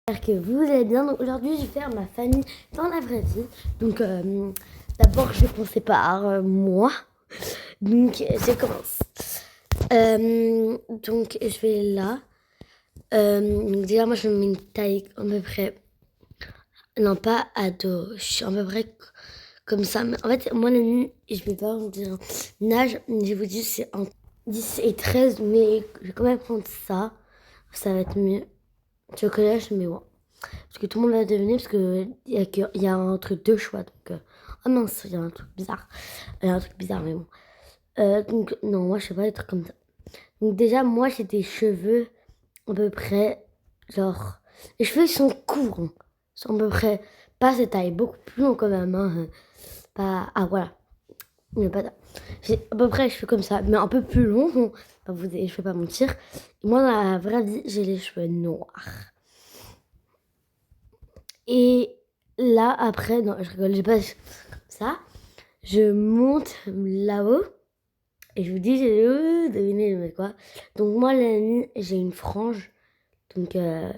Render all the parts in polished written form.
J'espère que vous allez bien. Donc aujourd'hui, je vais faire ma famille dans la vraie vie. Donc d'abord, je vais commencer par moi. Donc je commence. Donc je vais là. Donc déjà, moi, je mets une taille à peu près. Non, pas à dos. Je suis à peu près comme ça. Mais en fait, moi, la nuit, je vais pas vous dire un âge. Je vous dis, c'est entre 10 et 13. Mais je vais quand même prendre ça. Ça va être mieux. Tu au collège, mais bon. Parce que tout le monde va devenir, parce qu'il y a entre deux choix. Donc, oh mince, il y a un truc bizarre. Il y a un truc bizarre, mais bon. Donc, non, moi, je sais pas des trucs comme ça. Donc, déjà, moi, j'ai des cheveux à peu près, genre... Les cheveux, ils sont courts. Hein. Ils sont à peu près, pas cette taille, beaucoup plus long quand même. Hein. Pas... Ah, voilà. Mais pas... J'ai à peu près les cheveux comme ça, mais un peu plus longs. Bon, je vais pas mentir. Et moi, dans la vraie vie, j'ai les cheveux noirs. Et là, après, non, je rigole, j'ai pas comme ça. Je monte là-haut. Et je vous dis, devinez, je mets quoi. Donc, moi, la nuit, j'ai une frange. Donc, alors,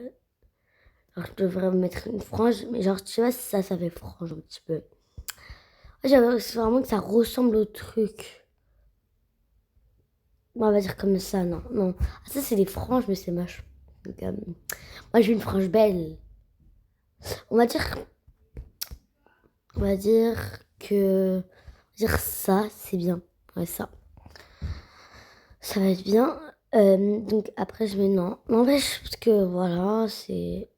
je devrais me mettre une frange. Mais genre, tu vois, ça fait frange un petit peu. J'avais vraiment que ça ressemble au truc. Bon, on va dire comme ça, non. Non. Ah, ça, c'est des franges, mais c'est moche. Donc, moi, j'ai une frange belle. On va dire On va dire que... Dire ça, c'est bien. Ouais, ça. Ça va être bien. Donc après, je mets non. N'empêche, parce que voilà, c'est...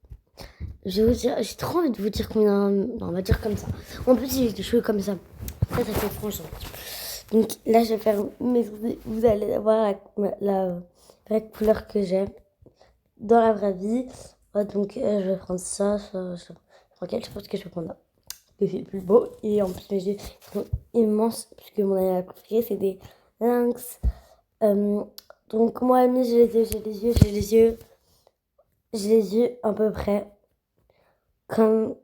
Je vais vous dire... J'ai trop envie de vous dire combien... Non, on va dire comme ça. En plus, j'ai des cheveux comme ça. Ça fait franchement. Donc là, je vais faire mes... Vous allez voir la vraie couleur que j'ai dans la vraie vie. Ouais, donc je vais prendre ça. Tranquille, je pense que je vais prendre là. Que c'est plus beau. Et en plus, mes yeux sont immenses. Puisque mon animal préféré, c'est des lynx. Donc, moi, j'ai les yeux à peu près comme.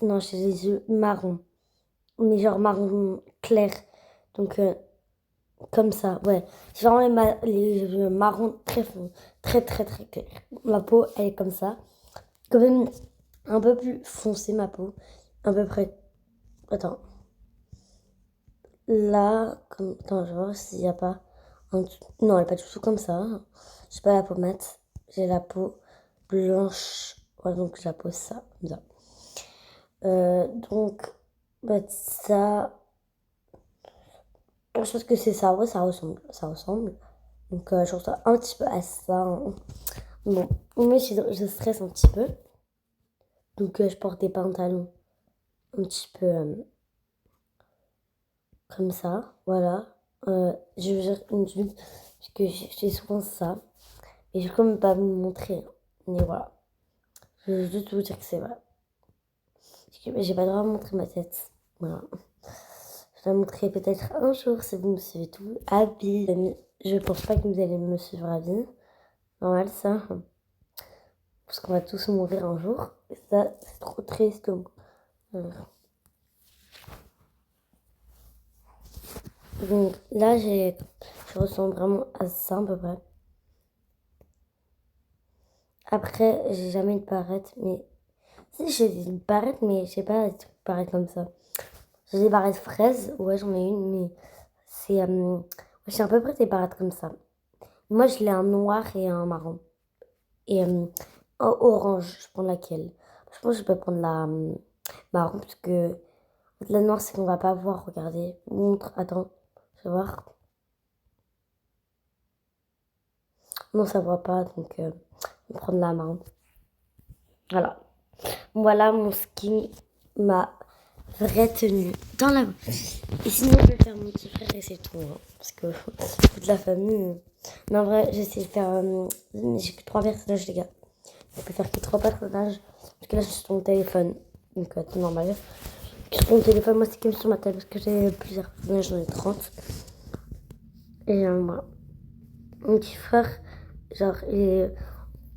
Non, j'ai les yeux marron. Mais genre marron clair. Donc, comme ça, ouais. J'ai vraiment les yeux marron très fonds. Très, très, très clair. Ma peau, elle est comme ça. Quand même un peu plus foncée, ma peau. À peu près. Attends. Là, comme. Attends, je vais voir s'il n'y a pas. Non, elle n'est pas du tout comme ça. J'ai pas la peau mate. J'ai la peau blanche. Ouais, donc j'ai la peau ça, comme ça. Donc, bah, ça. Je pense que c'est ça. Ouais, ça ressemble. Ça ressemble. Donc, je ressemble un petit peu à ça. Hein. Bon, mais je stresse un petit peu. Donc, je porte des pantalons un petit peu comme ça. Voilà. Je veux dire une jupe. Parce que j'ai souvent ça. Et je vais quand même pas vous montrer. Hein. Mais voilà. Je veux juste vous dire que c'est vrai. J'ai pas le droit de montrer ma tête. Voilà. Je vais la montrer peut-être un jour si vous me suivez tout. Habile. Je pense pas que vous allez me suivre à vie. Normal ça. Parce qu'on va tous mourir un jour. Et ça, c'est trop triste. Donc là, je ressemble vraiment à ça à peu près. Après, j'ai jamais une barrette, mais... Si, j'ai une barrette, mais je sais pas, des trucs pareils comme ça. J'ai des barrettes fraises, ouais, j'en ai une, mais c'est... j'ai à peu près des barrettes comme ça. Moi, je l'ai un noir et un marron. Et un orange, je prends laquelle? Je pense que je peux prendre la marron, parce que la noire, c'est qu'on va pas voir, regardez. Montre, attends, je vais voir. Non, ça voit pas, donc je vais prendre la marron. Voilà. Voilà mon skin, ma vraie tenue dans la... Et sinon, je vais faire mon petit frère et c'est tout. Hein, parce que toute la famille... Non, en vrai, j'essaie de faire... j'ai que 3 personnages, les gars. Je peux faire que 3 personnages. Parce que là, je suis sur mon téléphone. Donc, c'est normal. Je suis sur mon téléphone. Moi, c'est comme sur ma table. Parce que j'ai plusieurs personnages. J'en ai 30. Et voilà. Mon petit frère, genre,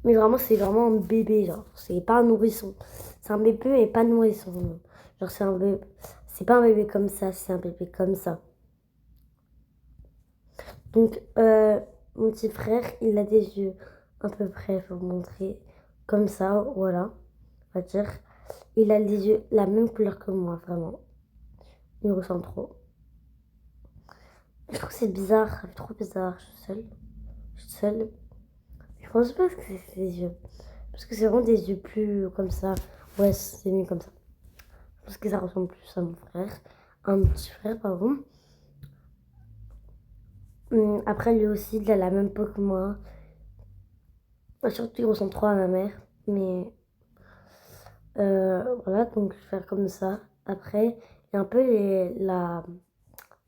mais vraiment, c'est vraiment un bébé. Genre, c'est pas un nourrisson. C'est un bébé, mais pas nourrisson. Genre, c'est un bébé. C'est pas un bébé comme ça. C'est un bébé comme ça. Donc, mon petit frère, il a des yeux à peu près, je vais vous montrer, comme ça, voilà, on va dire. Il a les yeux la même couleur que moi, vraiment. Il me ressemble trop. Je trouve que c'est bizarre, ça fait trop bizarre, je suis seule. Je suis seule. Je pense pas que c'est ses yeux. Parce que c'est vraiment des yeux plus comme ça. Ouais, c'est mieux comme ça. Je pense que ça ressemble plus à mon frère. À mon petit frère, pardon. Après, lui aussi, il a la même peau que moi. Surtout, il ressemble trop à ma mère. Mais voilà, donc je vais faire comme ça. Après, il y a un peu la...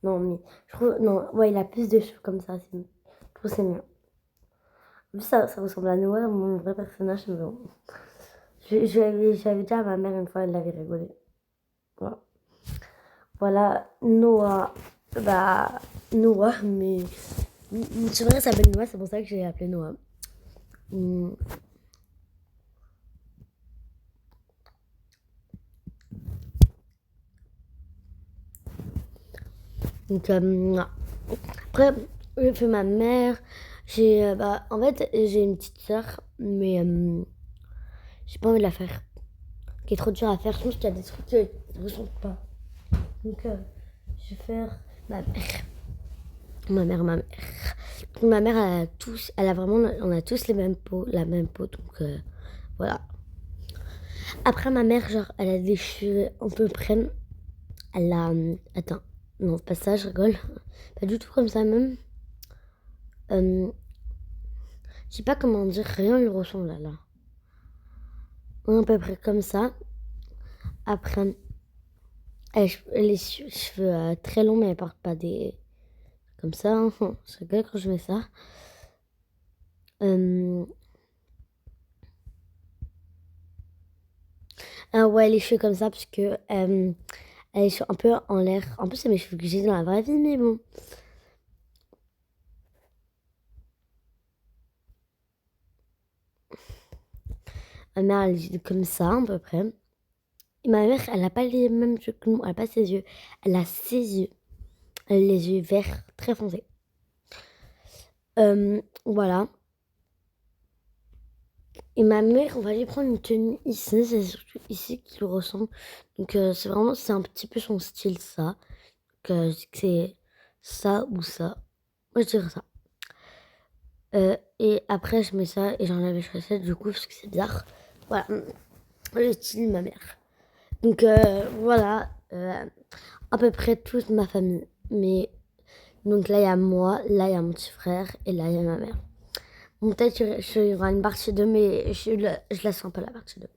Non, mais je trouve... Non, ouais, il a plus de cheveux comme ça. Je trouve que c'est mieux. En plus, ça ressemble à Noah, mon vrai personnage. Mais bon. J'avais dit à ma mère une fois, elle l'avait rigolé. Voilà. Voilà, Noah. Bah, Noah, mais. C'est vrai, ça s'appelle Noah, c'est pour ça que j'ai appelé Noah. Hum, Donc, après, j'ai fait ma mère. Bah, en fait, j'ai une petite sœur, mais j'ai pas envie de la faire. Qui est trop dur à faire. Je pense qu'il y a des trucs qui ne ressemblent pas. Donc, je vais faire ma mère. Ma mère. Ma mère, elle a vraiment, on a tous les mêmes peaux, la même peau, donc voilà. Après, ma mère, genre, elle a des cheveux à peu près. Elle a. Attends, non, pas ça, je rigole. Pas du tout comme ça, même. Je sais pas comment dire, rien lui ressemble là. À peu près comme ça. Après, elle a les cheveux très longs, mais elle porte pas des. Comme ça, hein. Je rigole quand je mets ça. Ah ouais, les cheveux comme ça, parce que elle est un peu en l'air. En plus, c'est mes cheveux que j'ai dans la vraie vie, mais bon. Ma mère, elle est comme ça, à peu près. Et ma mère, elle n'a pas les mêmes yeux que nous, elle n'a pas ses yeux. Elle a ses yeux. Elle a les yeux verts, très foncés. Voilà. Et ma mère, on va lui prendre une tenue ici, c'est surtout ici qui lui ressemble. Donc c'est vraiment, c'est un petit peu son style, ça. Donc je dis que c'est ça ou ça. Moi, je dirais ça. Et après, je mets ça et j'enlève les chaussettes, du coup, parce que c'est bizarre. Voilà, le style de ma mère. Donc voilà, à peu près toute ma famille. Mais donc là, il y a moi, là, il y a mon petit frère et là, il y a ma mère. Bon, peut-être qu'il y aura une partie 2, mais je la sens pas la partie 2.